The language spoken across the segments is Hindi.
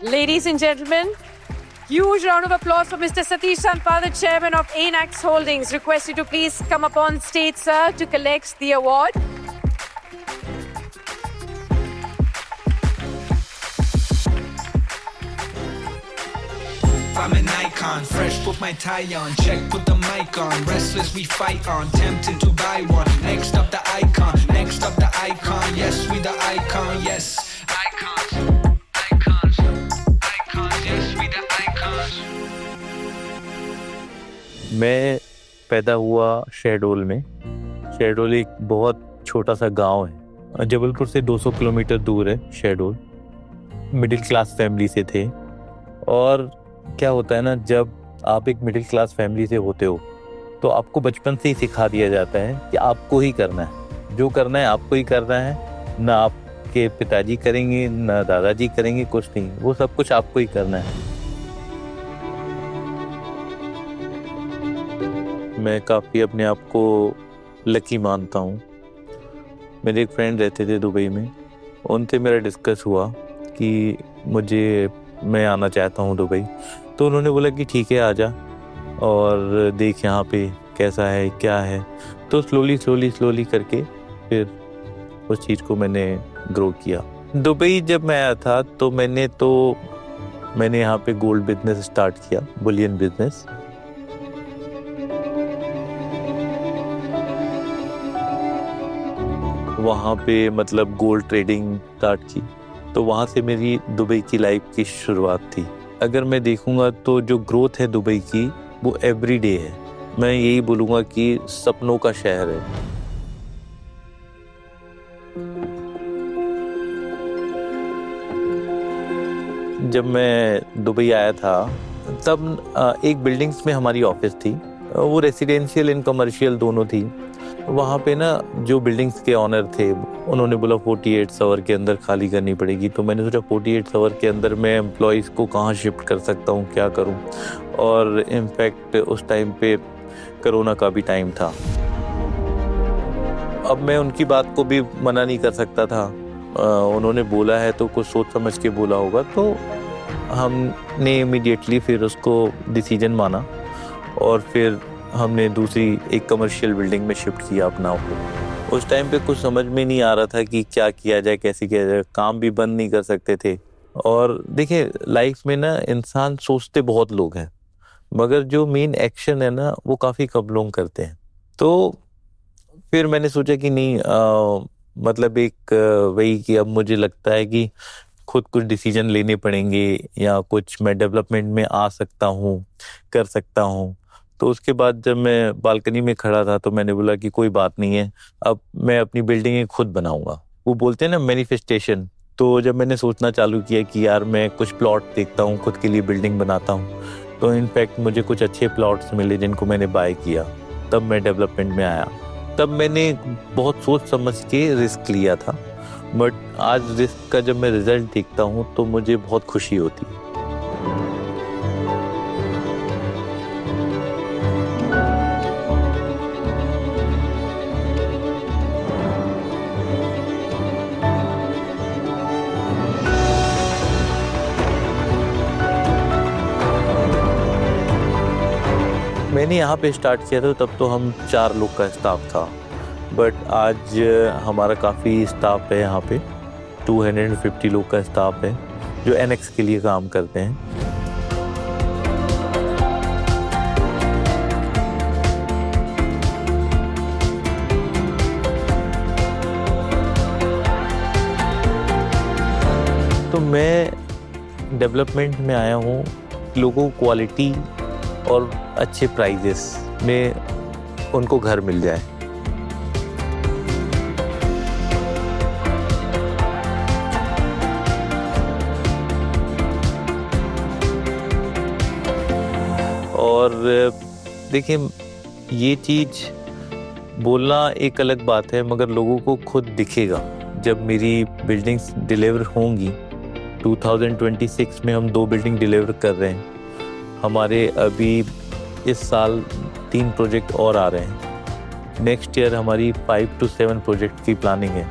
Ladies and gentlemen, huge round of applause for Mr. Satish Sanpa, the chairman of Ainax Holdings. Request you to please come up on stage, sir, to collect the award. I'm an icon, fresh, put my tie on, check, put the mic on, restless we fight on, tempted to buy one, next up the icon, next up the icon, yes we the icon, yes, icons, icons, icons, yes we the icons. मैं पैदा हुआ शहडोल में। शहडोल एक बहुत छोटा सा गांव है, जबलपुर से 200 किलोमीटर दूर है शहडोल। मिडिल क्लास फैमिली से थे, और क्या होता है ना, जब आप एक मिडिल क्लास फैमिली से होते हो तो आपको बचपन से ही सिखा दिया जाता है कि आपको ही करना है, जो करना है आपको ही करना है। ना आपके पिताजी करेंगे, ना दादाजी करेंगे, कुछ नहीं, वो सब कुछ आपको ही करना है। मैं काफ़ी अपने आप को लकी मानता हूँ। मेरे एक फ्रेंड रहते थे दुबई में, उनसे मेरा डिस्कस हुआ कि मैं आना चाहता हूँ दुबई। तो उन्होंने बोला कि ठीक है, आजा और देख यहाँ पे कैसा है, क्या है। तो स्लोली करके फिर उस चीज़ को मैंने ग्रो किया। दुबई जब मैं आया था तो मैंने यहाँ पे गोल्ड बिजनेस स्टार्ट किया, बुलियन बिजनेस। वहाँ पे मतलब गोल्ड ट्रेडिंग स्टार्ट की, तो वहाँ से मेरी दुबई की लाइफ की शुरुआत थी। अगर मैं देखूंगा तो जो ग्रोथ है दुबई की, वो एवरीडे है। मैं यही बोलूँगा कि सपनों का शहर है। जब मैं दुबई आया था तब एक बिल्डिंग्स में हमारी ऑफिस थी, वो रेसिडेंशियल एंड कमर्शियल दोनों थी। वहाँ पे ना जो बिल्डिंग्स के ऑनर थे, उन्होंने बोला 48 आवर के अंदर खाली करनी पड़ेगी। तो मैंने सोचा 48 आवर के अंदर मैं एम्प्लॉयज़ को कहाँ शिफ्ट कर सकता हूँ, क्या करूँ। और इनफैक्ट उस टाइम पे कोरोना का भी टाइम था। अब मैं उनकी बात को भी मना नहीं कर सकता था। उन्होंने बोला है तो कुछ सोच समझ के बोला होगा। तो हमने इमीडिएटली फिर उसको डिसीजन माना और फिर हमने दूसरी एक कमर्शियल बिल्डिंग में शिफ्ट किया अपना को। उस टाइम पे कुछ समझ में नहीं आ रहा था कि क्या किया जाए, कैसे किया जाए। काम भी बंद नहीं कर सकते थे। और देखिए, लाइफ में ना इंसान सोचते बहुत लोग हैं, मगर जो मेन एक्शन है ना, वो काफ़ी कम लोग करते हैं। तो फिर मैंने सोचा कि नहीं, मतलब एक वही कि अब मुझे लगता है कि खुद कुछ डिसीजन लेने पड़ेंगे, या कुछ मैं डेवलपमेंट में आ सकता हूँ, कर सकता हूँ। तो उसके बाद जब मैं बालकनी में खड़ा था तो मैंने बोला कि कोई बात नहीं है, अब मैं अपनी बिल्डिंगें खुद बनाऊंगा। वो बोलते हैं ना मैनिफेस्टेशन। तो जब मैंने सोचना चालू किया कि यार मैं कुछ प्लॉट देखता हूँ, खुद के लिए बिल्डिंग बनाता हूँ, तो इनफैक्ट मुझे कुछ अच्छे प्लॉट्स मिले जिनको मैंने बाय किया। तब मैं डेवलपमेंट में आया। तब मैंने बहुत सोच समझ के रिस्क लिया था, बट आज रिस्क का जब मैं रिजल्ट देखता हूँ तो मुझे बहुत खुशी होती है। मैंने यहाँ पे स्टार्ट किया था तब तो हम 4 लोग का स्टाफ था, बट आज हमारा काफ़ी स्टाफ है। यहाँ पे 250 लोग का स्टाफ है जो एनेक्स के लिए काम करते हैं। तो मैं डेवलपमेंट में आया हूँ, लोगों को क्वालिटी और अच्छे प्राइजेस में उनको घर मिल जाए। और देखिए, ये चीज़ बोलना एक अलग बात है, मगर लोगों को खुद दिखेगा जब मेरी बिल्डिंग्स डिलीवर होंगी। 2026 में हम 2 बिल्डिंग डिलीवर कर रहे हैं। हमारे अभी इस साल 3 प्रोजेक्ट और आ रहे हैं। नेक्स्ट ईयर हमारी 5 to 7 प्रोजेक्ट की प्लानिंग है।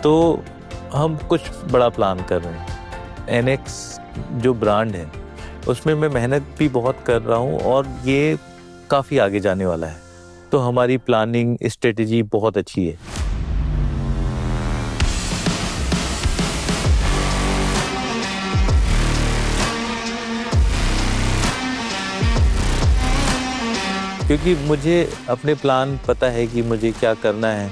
तो हम कुछ बड़ा प्लान कर रहे हैं। NX जो ब्रांड है उसमें मैं मेहनत भी बहुत कर रहा हूँ और ये काफ़ी आगे जाने वाला है, तो हमारी प्लानिंग स्ट्रेटेजी बहुत अच्छी है। क्योंकि मुझे अपने प्लान पता है कि मुझे क्या करना है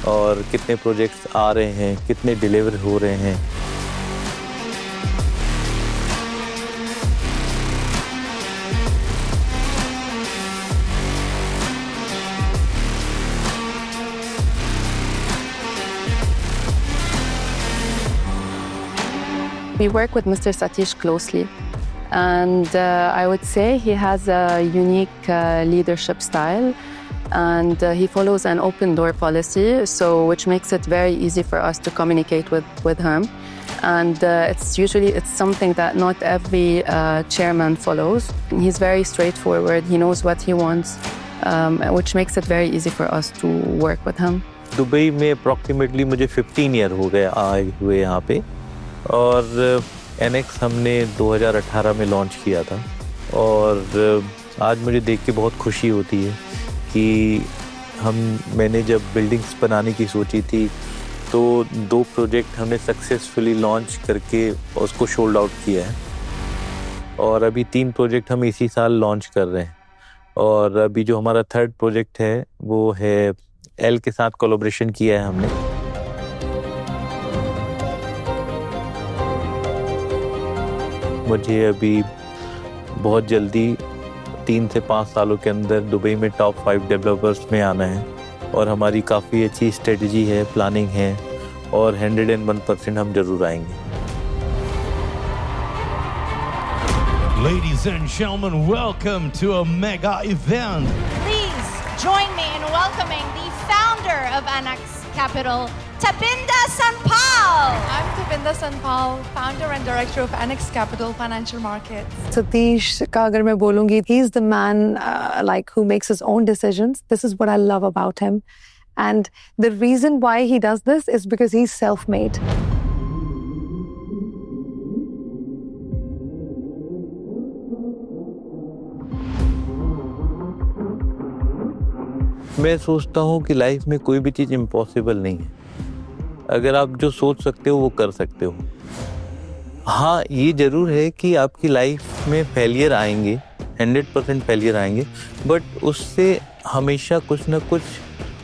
और कितने प्रोजेक्ट्स आ रहे हैं, कितने डिलीवर हो रहे हैं। We work with Mr. Satish closely, and I would say he has a unique leadership style, and he follows an open door policy, which makes it very easy for us to communicate with him. And it's something that not every chairman follows. He's very straightforward. He knows what he wants, which makes it very easy for us to work with him. Dubai में अप्रॉक्सीमेटली मुझे 15 ईयर हो गए आए हुए यहाँ पे, और NX हमने 2018 में लॉन्च किया था। और आज मुझे देख के बहुत खुशी होती है कि मैंने जब बिल्डिंग्स बनाने की सोची थी तो 2 प्रोजेक्ट हमने सक्सेसफुली लॉन्च करके उसको सोल्ड आउट किया है, और अभी 3 प्रोजेक्ट हम इसी साल लॉन्च कर रहे हैं। और अभी जो हमारा 3rd प्रोजेक्ट है वो है एल के साथ कोलैबोरेशन किया है हमने। मुझे अभी बहुत जल्दी 3 से 5 सालों के अंदर दुबई में टॉप 5 डेवलपर्स में आना है, और हमारी काफ़ी अच्छी स्ट्रेटजी है, प्लानिंग है, और 101% हम जरूर आएंगे। Ladies and gentlemen, welcome to a mega event. Please join me in welcoming the founder of Annex Capital, Tabinda Sanpal. I'm Tabinda Sanpal, founder and director of Annex Capital Financial Markets. Satish का अगर मैं बोलूँगी, he's the man who makes his own decisions. This is what I love about him, and the reason why he does this is because he's self-made. मैं सोचता हूँ कि लाइफ में कोई भी चीज़ इम्पॉसिबल नहीं है। अगर आप जो सोच सकते हो वो कर सकते हो। हाँ, ये ज़रूर है कि आपकी लाइफ में फेलियर आएंगे, 100% फेलियर आएंगे, बट उससे हमेशा कुछ ना कुछ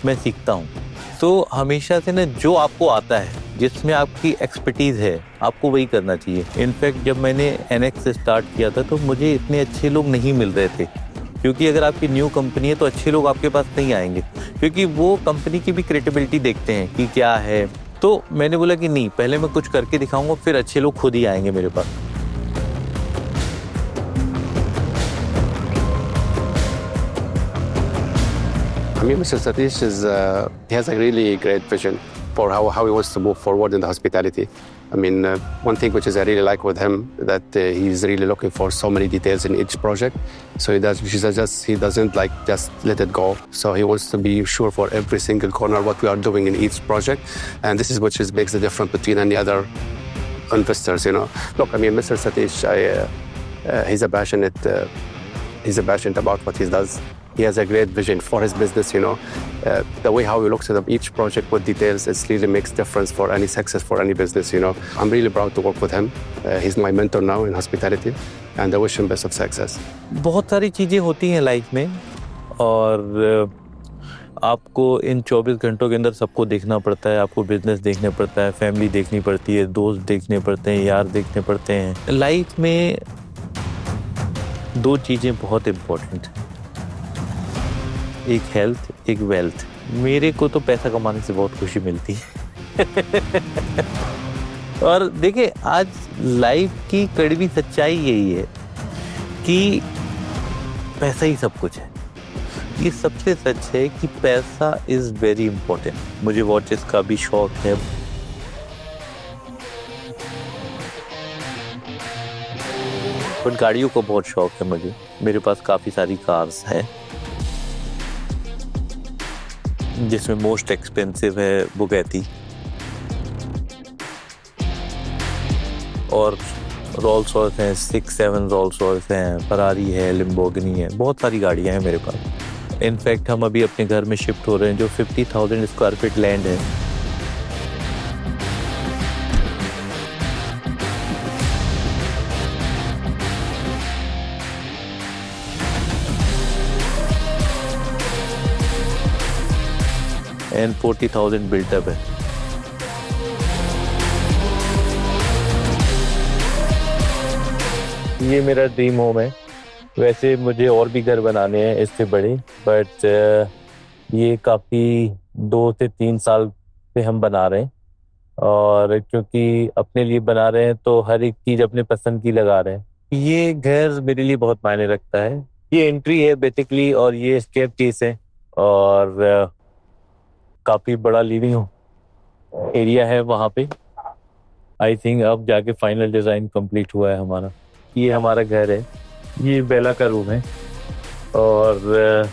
मैं सीखता हूँ। तो हमेशा से ना जो आपको आता है, जिसमें आपकी एक्सपर्टीज़ है, आपको वही करना चाहिए। इनफैक्ट जब मैंने NX से स्टार्ट किया था तो मुझे इतने अच्छे लोग नहीं मिल रहे थे, क्योंकि अगर आपकी न्यू कंपनी है तो अच्छे लोग आपके पास नहीं आएंगे, क्योंकि वो कंपनी की भी क्रेडिबिलिटी देखते हैं कि क्या है। तो मैंने बोला कि नहीं, पहले मैं कुछ करके दिखाऊंगा, फिर अच्छे लोग खुद ही आएंगे मेरे पास। I mean, Mr. Satish he has a really great vision for how he wants to move forward in the hospitality. I mean, one thing which is I really like with him that he's really looking for so many details in each project. So he doesn't like just let it go. So he wants to be sure for every single corner what we are doing in each project, and this is what makes the difference between any other investors. You know, look, I mean, Mr. Satish, he's a passionate about what he does. He has a great vision for his business, you know. The way how he looks at each project with details, it really makes difference for any success for any business, you know. I'm really proud to work with him. He's my mentor now in hospitality, and I wish him best of success. बहुत सारी चीज़ें होती हैं लाइफ में, और आपको इन 24 घंटों के अंदर सबको देखना पड़ता है। आपको बिजनेस देखना पड़ता है, फैमिली देखनी पड़ती है, दोस्त देखने पड़ते हैं, यार देखने पड़ते हैं। लाइफ में 2 चीज़ें बहुत इम्पोर्टेंट हैं, एक हेल्थ, एक वेल्थ। मेरे को तो पैसा कमाने से बहुत खुशी मिलती है। और देखिए, आज लाइफ की कड़वी सच्चाई यही है कि पैसा ही सब कुछ है। ये सबसे सच है कि पैसा इज वेरी इंपॉर्टेंट। मुझे वॉचेस का भी शौक है, बट गाड़ियों का बहुत शौक है मुझे। मेरे पास काफ़ी सारी कार्स हैं, जिसमें मोस्ट एक्सपेंसिव है बुगैटी। और रोल्स रॉयस हैं, 6-7 रोल्स रॉयस हैं, फरारी है, लिम्बोर्गिनी है, बहुत सारी गाड़ियाँ हैं मेरे पास। इनफैक्ट हम अभी अपने घर में शिफ्ट हो रहे हैं जो 50,000 स्क्वायर फीट लैंड है। एंड 40,000 बिल्टअप है। ये मेरा ड्रीम होम है। वैसे मुझे और भी घर बनाने हैं इससे बड़े, बट ये काफ़ी 2 से 3 साल से हम बना रहे हैं, और क्योंकि अपने लिए बना रहे हैं तो हर एक चीज़ अपने पसंद की लगा रहे हैं। ये घर मेरे लिए बहुत मायने रखता है। ये एंट्री है बेसिकली, और ये स्टेयरकेस है, और काफ़ी बड़ा लिविंग एरिया है वहाँ पे। आई थिंक अब जाके फाइनल डिज़ाइन कंप्लीट हुआ है हमारा। ये हमारा घर है, ये बेला का रूम है, और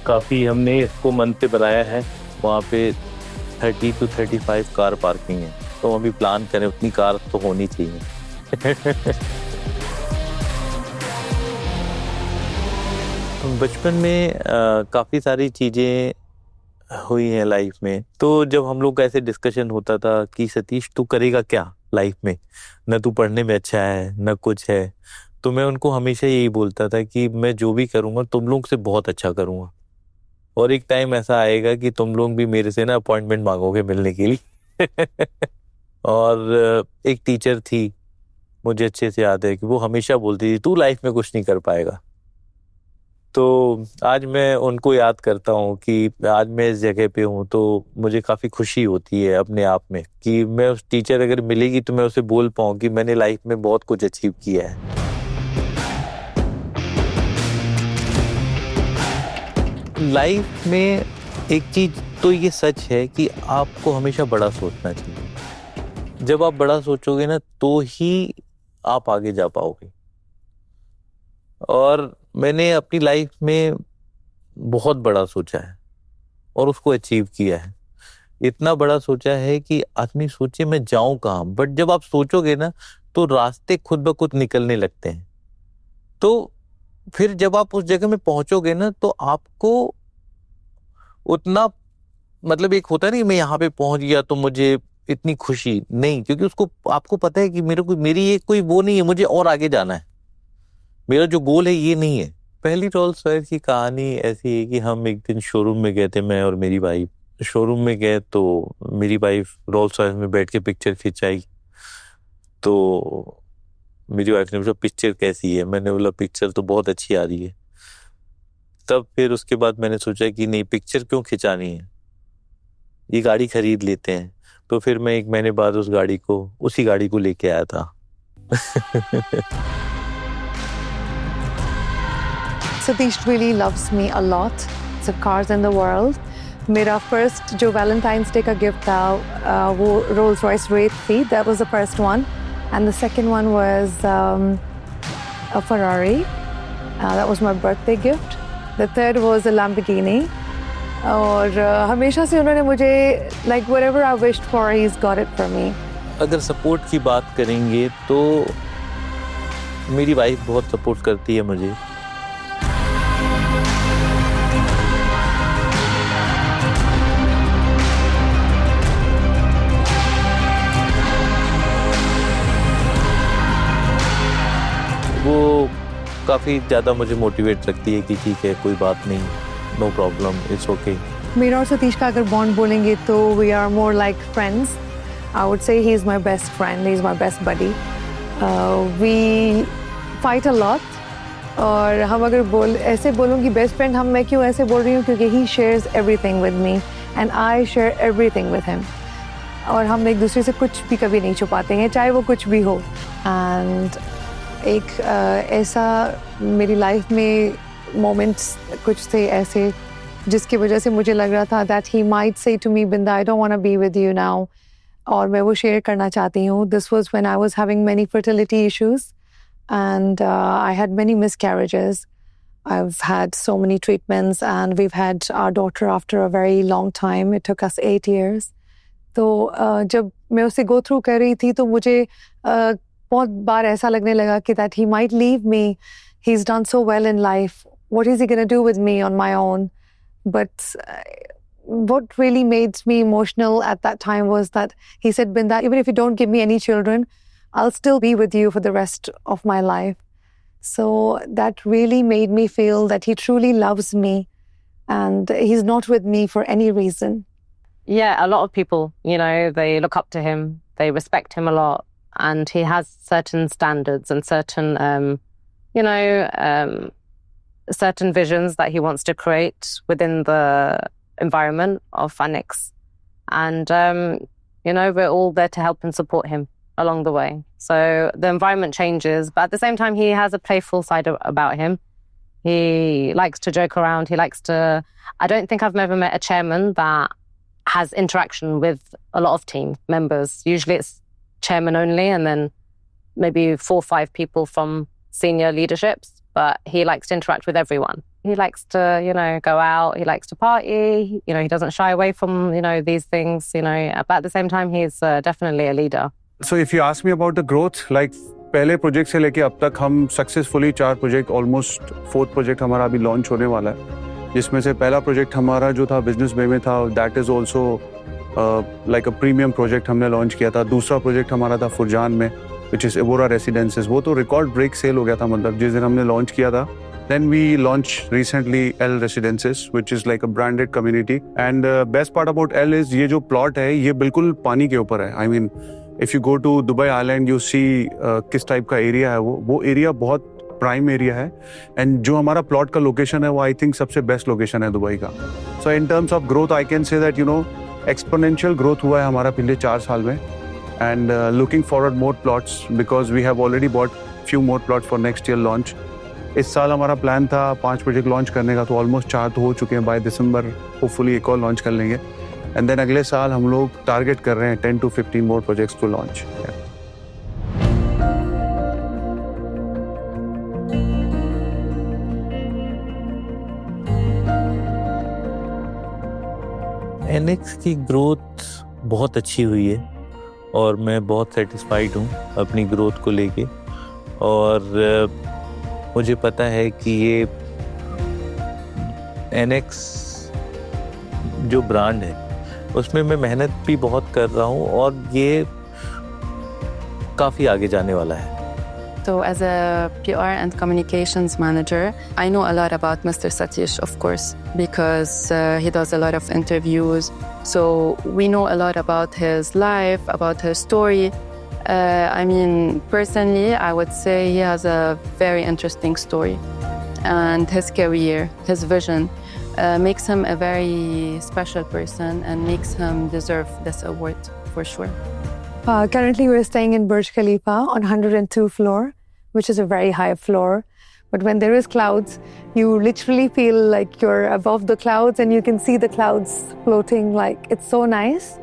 काफ़ी हमने इसको मन से बनाया है। वहाँ पे 30 to 35 कार पार्किंग है, तो हम अभी प्लान करें उतनी कार तो होनी चाहिए। बचपन में काफ़ी सारी चीज़ें हुई हैं लाइफ में, तो जब हम लोग का ऐसे डिस्कशन होता था कि सतीश तू करेगा क्या लाइफ में, न तू पढ़ने में अच्छा है न कुछ है, तो मैं उनको हमेशा यही बोलता था कि मैं जो भी करूँगा तुम लोग से बहुत अच्छा करूँगा, और एक टाइम ऐसा आएगा कि तुम लोग भी मेरे से ना अपॉइंटमेंट मांगोगे मिलने के लिए। और एक टीचर थी, मुझे अच्छे से याद है कि वो हमेशा बोलती थी तू लाइफ में कुछ नहीं कर पाएगा। तो आज मैं उनको याद करता हूँ कि आज मैं इस जगह पे हूँ, तो मुझे काफ़ी खुशी होती है अपने आप में कि मैं उस टीचर अगर मिलेगी तो मैं उसे बोल पाऊँ कि मैंने लाइफ में बहुत कुछ अचीव किया है। लाइफ में एक चीज़ तो ये सच है कि आपको हमेशा बड़ा सोचना चाहिए। जब आप बड़ा सोचोगे ना तो ही आप आगे जा पाओगे। और मैंने अपनी लाइफ में बहुत बड़ा सोचा है और उसको अचीव किया है। इतना बड़ा सोचा है कि आदमी सोचे मैं जाऊं कहाँ, बट जब आप सोचोगे ना तो रास्ते खुद ब खुद निकलने लगते हैं। तो फिर जब आप उस जगह में पहुंचोगे ना तो आपको उतना, मतलब एक होता नहीं मैं यहाँ पे पहुंच गया तो मुझे इतनी खुशी नहीं, क्योंकि उसको आपको पता है कि मेरी ये कोई वो नहीं है, मुझे और आगे जाना है, मेरा जो गोल है ये नहीं है। पहली रोल्स रॉयस की कहानी ऐसी है कि हम एक दिन शोरूम में गए थे, मैं और मेरी वाइफ। शोरूम में गए तो मेरी वाइफ रोल्स रॉयस में बैठ के पिक्चर खिंचाई, तो मेरी वाइफ ने बोला पिक्चर कैसी है, मैंने बोला पिक्चर तो बहुत अच्छी आ रही है। तब फिर उसके बाद मैंने सोचा कि नहीं, पिक्चर क्यों खिंचानी है, ये गाड़ी खरीद लेते हैं। तो फिर मैं 1 महीने बाद उसी गाड़ी को लेके आया था। Satish really loves me a lot. The cars in the world. मेरा first जो Valentine's Day का gift था वो Rolls Royce Wraith थी. That was the first one, and the second one was a Ferrari. That was my birthday gift. The third was a Lamborghini. और हमेशा से उन्होंने मुझे like whatever I wished for, he's got it for me. अगर सपोर्ट की बात करेंगे तो मेरी वाइफ बहुत सपोर्ट करती है मुझे। वो काफ़ी ज़्यादा मुझे मोटिवेट रखती है कि ठीक है कोई बात नहीं, नो प्रॉब्लम, इट्स ओके। मेरा और सतीश का अगर बॉन्ड बोलेंगे तो we are more like friends. I would say he is my best friend, he is my best buddy. We fight a lot, और हम अगर ऐसे बोलूँगी बेस्ट फ्रेंड, मैं क्यों ऐसे बोल रही हूँ क्योंकि he shares everything with me and I share everything with him, और हम एक दूसरे से कुछ भी कभी नहीं छुपाते हैं, चाहे वो कुछ भी हो। एंड एक ऐसा मेरी लाइफ में मोमेंट्स कुछ थे ऐसे जिसकी वजह से मुझे लग रहा था that he might say to me, बिंदा I don't want to be with you now, और मैं वो शेयर करना चाहती हूँ। This was when I was having many fertility issues and I had many miscarriages. I've had so many treatments and we've had our daughter after a very long time. It took us 8 years. तो जब मैं उसे गो थ्रू कर रही थी तो मुझे बहुत बार ऐसा लगने लगा कि that he might leave me, he is done so well in life, what is he gonna do with me on my own. But what really made me emotional at that time was that he said, Binda, even if you don't give me any children, I'll still be with you for the rest of my life. So that really made me feel that he truly loves me and he's not with me for any reason. Yeah, a lot of people, you know, they look up to him, they respect him a lot, and he has certain standards and certain, certain visions that he wants to create within the environment of Annex. And, we're all there to help and support him along the way. So the environment changes, but at the same time, he has a playful side about him. He likes to joke around. He likes to... I don't think I've ever met a chairman that has interaction with a lot of team members. Usually it's chairman only and then maybe 4 or 5 people from senior leaderships. But he likes to interact with everyone. He likes to, go out. He likes to party. He doesn't shy away from, these things, But at the same time, he's definitely a leader. So if you ask me about the growth, like पहले प्रोजेक्ट से लेके अब तक हम successfully 4 project, almost 4th project हमारा अभी लॉन्च होने वाला है, जिसमें से पहला प्रोजेक्ट हमारा जो था बिजनेस बे में था, that is also like a premium project हमने लॉन्च किया था. दूसरा प्रोजेक्ट हमारा था फुरजान में, which is Evora Residences. वो तो रिकॉर्ड ब्रेक सेल हो गया था, मतलब जिस दिन हमने लॉन्च किया था. Then we launched recently L Residences, which is like a branded community. And best part about L is ये जो प्लॉट है ये बिल्कुल पानी के ऊपर है. I mean, if you go to Dubai Island, you see किस टाइप का एरिया है वो एरिया बहुत प्राइम एरिया है. एंड जो हमारा प्लॉट का लोकेशन है वो आई थिंक सबसे बेस्ट लोकेशन है दुबई का. So in terms of growth I can say that exponential growth हुआ है हमारा पिछले 4 साल में. And looking forward more plots because we have already bought few more plots for next year launch. इस साल हमारा प्लान था 5 प्रोजेक्ट लॉन्च करने का, तो ऑलमोस्ट 4 तो हो चुके हैं. बाय दिसंबर होपफुली एक और लॉन्च कर लेंगे. एंड देन अगले साल हम लोग टारगेट कर रहे हैं 10 to 15 more projects to launch. एनेक्स की ग्रोथ बहुत अच्छी हुई है और मैं बहुत सेटिस्फाइड हूँ अपनी ग्रोथ को लेके. और मुझे पता है कि ये एनेक्स जो ब्रांड है उसमें मैं मेहनत भी बहुत कर रहा हूँ और ये काफ़ी आगे जाने वाला है. So as a PR and communications manager, I know a lot about Mr. Satish, of course, because he does a lot of interviews. So we know a lot about his life, about his story. Personally, I would say he has a very interesting story. And his career, his vision, makes him a very special person and makes him deserve this award for sure. Currently, we're staying in Burj Khalifa on 102 floor, which is a very high floor. But when there is clouds, you literally feel like you're above the clouds and you can see the clouds floating. Like, it's so nice.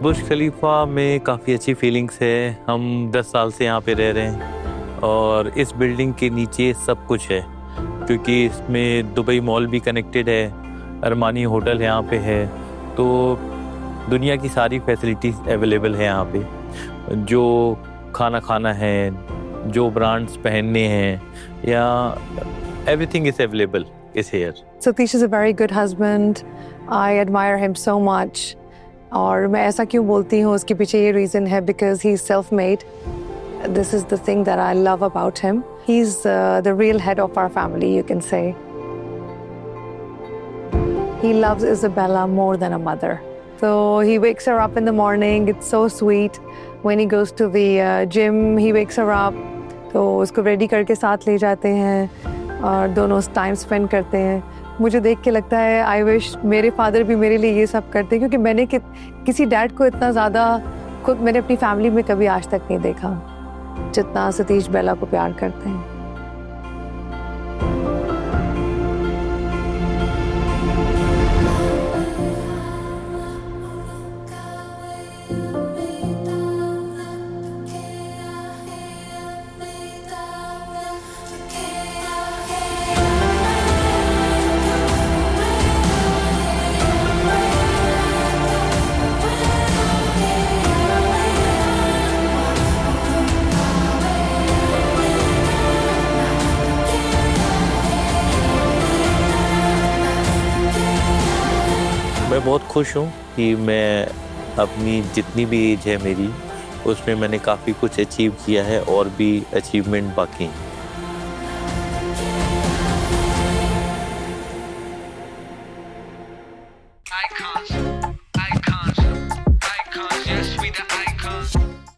बुर्ज खलीफा में काफ़ी अच्छी फीलिंग्स है. हम 10 साल से यहाँ पे रह रहे हैं और इस बिल्डिंग के नीचे सब कुछ है क्योंकि इसमें दुबई मॉल भी कनेक्टेड है, अरमानी होटल यहाँ पे है, तो दुनिया की सारी फैसिलिटीज़ अवेलेबल है यहाँ पे. जो खाना है, जो ब्रांड्स पहनने हैं, या everything is available is here. Satish is a very good husband. I admire him so much. और मैं ऐसा क्यों बोलती हूँ, उसके पीछे ये रीज़न है because he's self-made. This is the thing that I love about him. He's the real head of our family, you can say. He loves Isabella more than a mother. So he wakes her up in the morning. It's so sweet. When he goes to the gym, he wakes her up. तो उसको रेडी करके साथ ले जाते हैं और दोनों टाइम स्पेंड करते हैं. मुझे देख के लगता है आई विश मेरे फादर भी मेरे लिए ये सब करते, क्योंकि मैंने किसी डैड को इतना ज़्यादा खुद मैंने अपनी फैमिली में कभी आज तक नहीं देखा जितना सतीश बेला को प्यार करते हैं. बहुत खुश हूँ कि मैं अपनी जितनी भी एज है मेरी उसमें मैंने काफ़ी कुछ अचीव किया है और भी अचीवमेंट बाकी हैं।